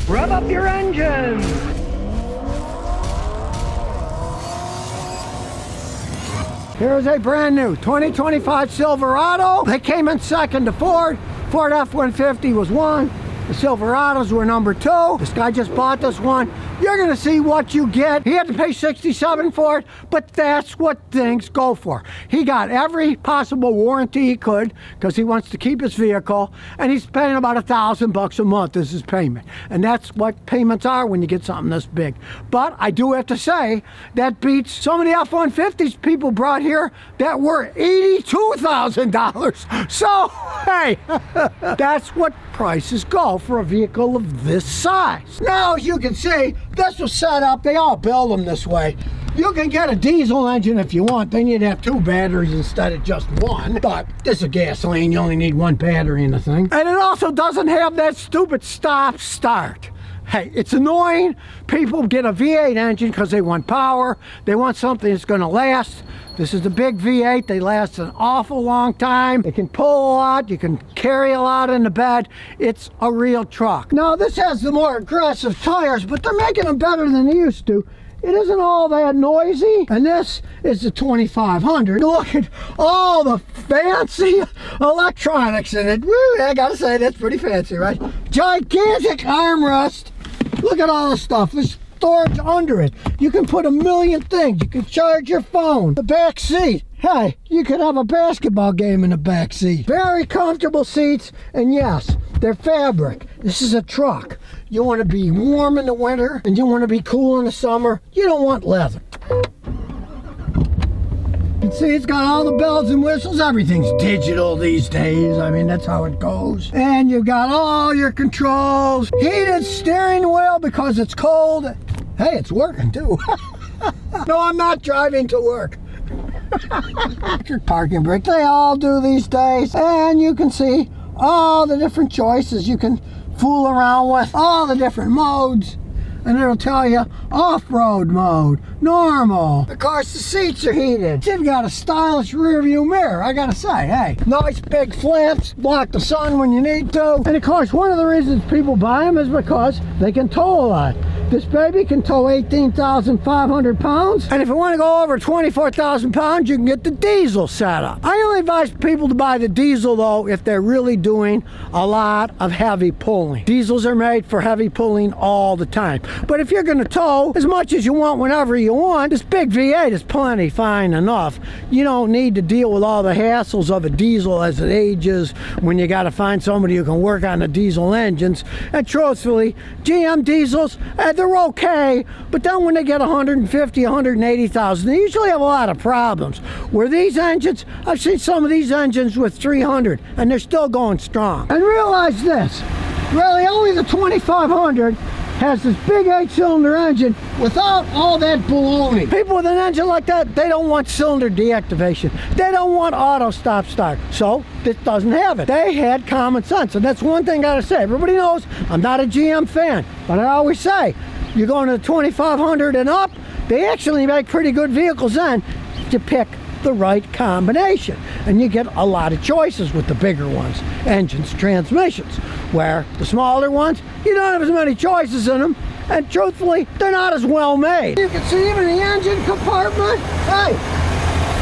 Rev up your engines. Here's a brand new 2025 Silverado. They came in second to Ford. Ford F-150 was one. The Silverados were number two. This guy just bought this one. You're gonna see what you get. He had to pay $67 for it, but that's what things go for. He got every possible warranty he could because he wants to keep his vehicle, and he's paying about $1,000 a month as his payment. And that's what payments are when you get something this big. But I do have to say, that beats some of the F-150s people brought here that were $82,000. So, hey, that's what prices go for a vehicle of this size. Now, as you can see, this was set up, they all build them this way. You can get a diesel engine if you want, then you'd have two batteries instead of just one. But this is gasoline, you only need one battery in the thing. And it also doesn't have that stupid stop-start. Hey, it's annoying. People get a V8 engine because they want power. They want something that's going to last. This is the big V8. They last an awful long time. They can pull a lot. You can carry a lot in the bed. It's a real truck. Now, this has the more aggressive tires, but they're making them better than they used to. It isn't all that noisy. And this is the 2500. Look at all the fancy electronics in it. Woo, I gotta say, that's pretty fancy, right? Gigantic armrest. Look at all the stuff. There's storage under it. You can put a million things. You can charge your phone. The back seat. Hey, you could have a basketball game in the back seat. Very comfortable seats, and yes, they're fabric. This is a truck. You want to be warm in the winter, and you want to be cool in the summer. You don't want leather. You can see it's got all the bells and whistles. Everything's digital these days. I mean, that's how it goes. And you've got all your controls. Heated steering wheel because it's cold. Hey, it's working too. No, I'm not driving to work. Electric parking brake, they all do these days. And you can see all the different choices you can fool around with, all the different modes. And it'll tell you off-road mode, normal. Of course, the seats are heated. You've got a stylish rear view mirror, I gotta say, hey. Nice big flaps, block the sun when you need to. And of course, one of the reasons people buy them is because they can tow a lot. This baby can tow 18,500 pounds. And if you want to go over 24,000 pounds, you can get the diesel setup. I only advise people to buy the diesel, though, if they're really doing a lot of heavy pulling. Diesels are made for heavy pulling all the time. But if you're going to tow as much as you want whenever you want, this big V8 is plenty fine enough. You don't need to deal with all the hassles of a diesel as it ages when you got to find somebody who can work on the diesel engines. And truthfully, GM diesels, they're okay, but then when they get 150, 180,000, they usually have a lot of problems. Where these engines, I've seen some of these engines with 300, and they're still going strong. And realize this, really only the 2500 has this big 8-cylinder engine without all that baloney. People with an engine like that, they don't want cylinder deactivation. They don't want auto stop start. So this doesn't have it. They had common sense, and that's one thing I gotta say. Everybody knows I'm not a GM fan, but I always say, you're going to the 2500 and up, they actually make pretty good vehicles then to pick the right combination. And you get a lot of choices with the bigger ones, engines, transmissions, where the smaller ones, you don't have as many choices in them, and truthfully, they're not as well made. You can see even the engine compartment, hey,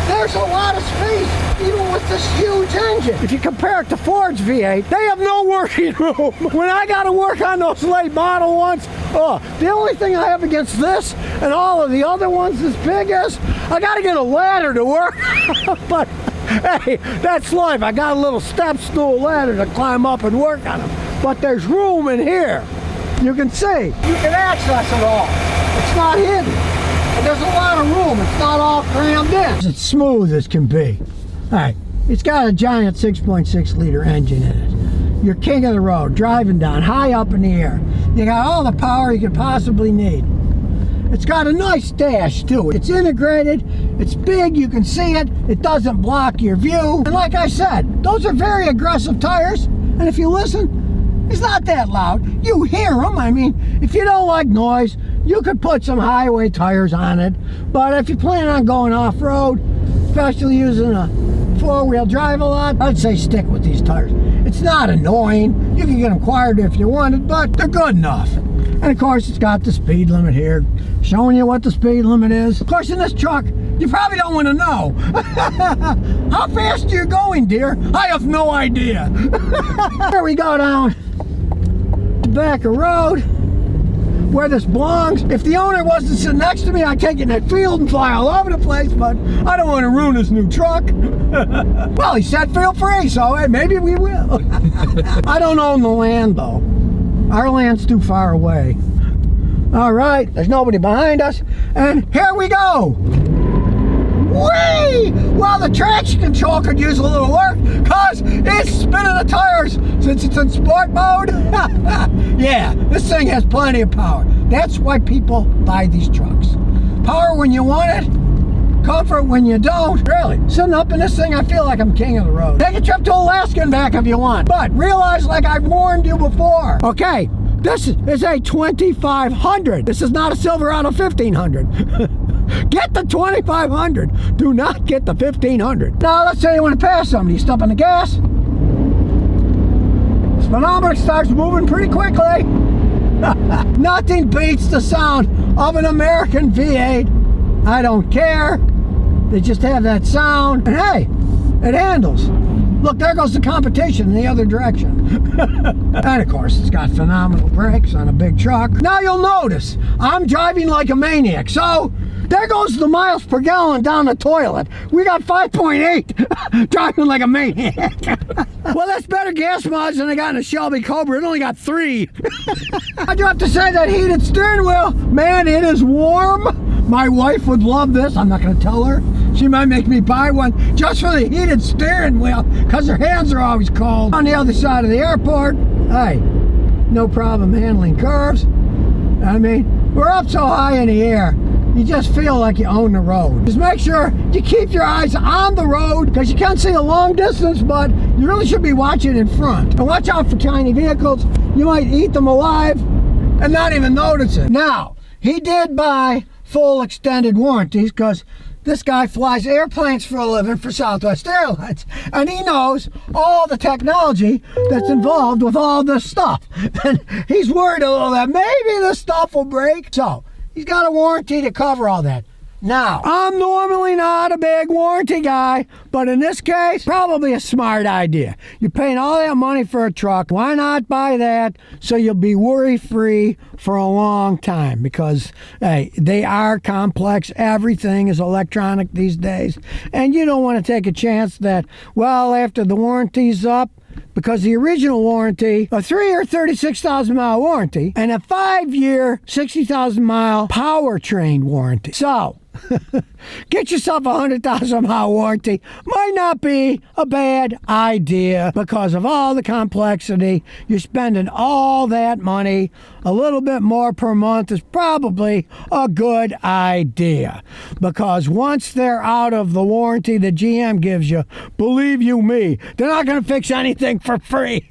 there's a lot of space, even with this huge engine. If you compare it to Ford's V8, they have no working room. When I got to work on those late model ones, the only thing I have against this and all of the other ones as big as, I got to get a ladder to work. But hey, that's life. I got a little step stool ladder to climb up and work on them. But there's room in here. You can see, you can access it all. It's not hidden. And there's a lot of room. It's not all crammed in. It's smooth as can be. All right, it's got a giant 6.6 liter engine in it. You're king of the road, driving down, high up in the air. You got all the power you could possibly need. It's got a nice dash too. It's integrated, it's big, you can see it, it doesn't block your view. And like I said, those are very aggressive tires, and if you listen, it's not that loud. You hear them. I mean, if you don't like noise, you could put some highway tires on it. But if you plan on going off-road, especially using a four-wheel drive a lot, I'd say stick with these tires. It's not annoying. You can get them quieter if you wanted, but they're good enough. And of course, it's got the speed limit here, showing you what the speed limit is. Of course, in this truck, you probably don't want to know. How fast are you going, dear? I have no idea. Here we go down the back of road where this belongs. If the owner wasn't sitting next to me, I'd take it in that field and fly all over the place, but I don't want to ruin his new truck. Well, he said feel free, so hey, maybe we will. I don't own the land, though. Our land's too far away. All right, there's nobody behind us, and here we go. Whee! Well, the traction control could use a little work because it's spinning the tires since it's in sport mode. Yeah, this thing has plenty of power. That's why people buy these trucks. Power when you want it, comfort when you don't. Really, sitting up in this thing, I feel like I'm king of the road. Take a trip to Alaska and back if you want, but realize, like I've warned you before, okay, this is a 2500. This is not a Silverado 1500. Get the 2500. Do not get the 1500. Now, let's say you want to pass somebody. You step on the gas. Speedometer starts moving pretty quickly. Nothing beats the sound of an American V8. I don't care. They just have that sound. And hey, it handles. Look, there goes the competition in the other direction. And of course, it's got phenomenal brakes on a big truck. Now you'll notice, I'm driving like a maniac. So, there goes the miles per gallon down the toilet. We got 5.8, driving like a maniac. Well, that's better gas mileage than I got in a Shelby Cobra. It only got 3. I do have to say that heated steering wheel, man, it is warm. My wife would love this. I'm not going to tell her. She might make me buy one just for the heated steering wheel because her hands are always cold. On the other side of the airport, hey, no problem handling curves. I mean, we're up so high in the air, you just feel like you own the road. Just make sure you keep your eyes on the road because you can't see a long distance, but you really should be watching in front. And watch out for tiny vehicles. You might eat them alive and not even notice it. Now, he did buy full extended warranties because this guy flies airplanes for a living for Southwest Airlines, and he knows all the technology that's involved with all this stuff. And he's worried a little that maybe this stuff will break. So he's got a warranty to cover all that. Now, I'm normally not a big warranty guy, but in this case, probably a smart idea. You're paying all that money for a truck. Why not buy that so you'll be worry-free for a long time? Because, hey, they are complex. Everything is electronic these days. And you don't want to take a chance that, well, after the warranty's up, because the original warranty, a 3-year, 36,000 mile warranty, and a 5-year, 60,000 mile powertrain warranty. So, get yourself a 100,000 mile warranty. Might not be a bad idea because of all the complexity. You're spending all that money. A little bit more per month is probably a good idea because once they're out of the warranty that GM gives you, believe you me, they're not going to fix anything for free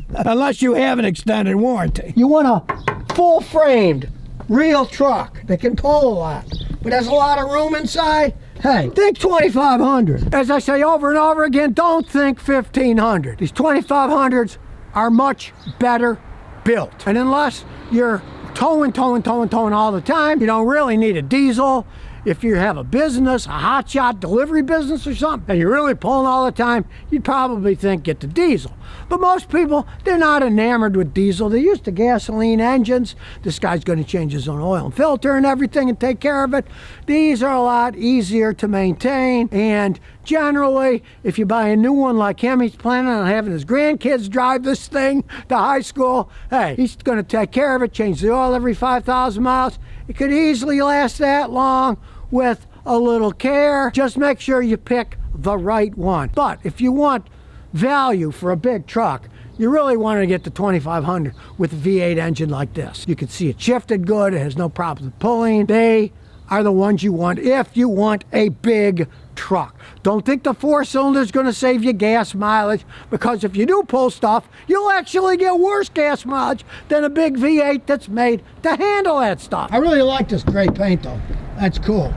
unless you have an extended warranty. You want a full framed real truck that can pull a lot, but has a lot of room inside. Hey, think 2500. As I say over and over again, don't think 1500. These 2500s are much better built. And unless you're towing all the time, you don't really need a diesel. If you have a business, a hotshot delivery business or something, and you're really pulling all the time, you'd probably think get the diesel. But most people, they're not enamored with diesel. They're used to gasoline engines. This guy's going to change his own oil and filter and everything and take care of it. These are a lot easier to maintain. And generally, if you buy a new one like him, he's planning on having his grandkids drive this thing to high school. Hey, he's going to take care of it, change the oil every 5,000 miles. It could easily last that long with a little care. Just make sure you pick the right one. But if you want value for a big truck, you really want to get the 2500 with a V8 engine like this. You can see it shifted good. It has no problem with pulling. They are the ones you want if you want a big truck. Don't think the 4-cylinder is going to save you gas mileage, because if you do pull stuff, you'll actually get worse gas mileage than a big V8 that's made to handle that stuff. I really like this gray paint though. That's cool.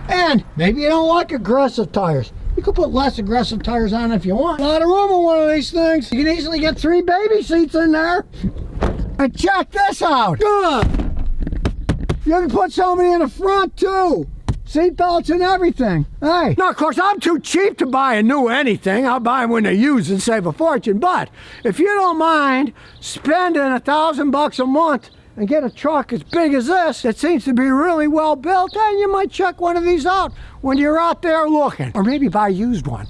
And maybe you don't like aggressive tires. You could put less aggressive tires on if you want. A lot of room on one of these things. You can easily get 3 baby seats in there. And check this out. You can put somebody in the front too. Seat belts and everything. Hey. Now, of course, I'm too cheap to buy a new anything. I'll buy them when they're used and save a fortune. But if you don't mind spending $1,000 a month and get a truck as big as this that seems to be really well built, then you might check one of these out when you're out there looking. Or maybe buy a used one.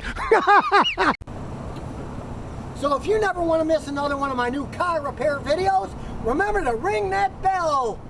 So if you never want to miss another one of my new car repair videos, remember to ring that bell.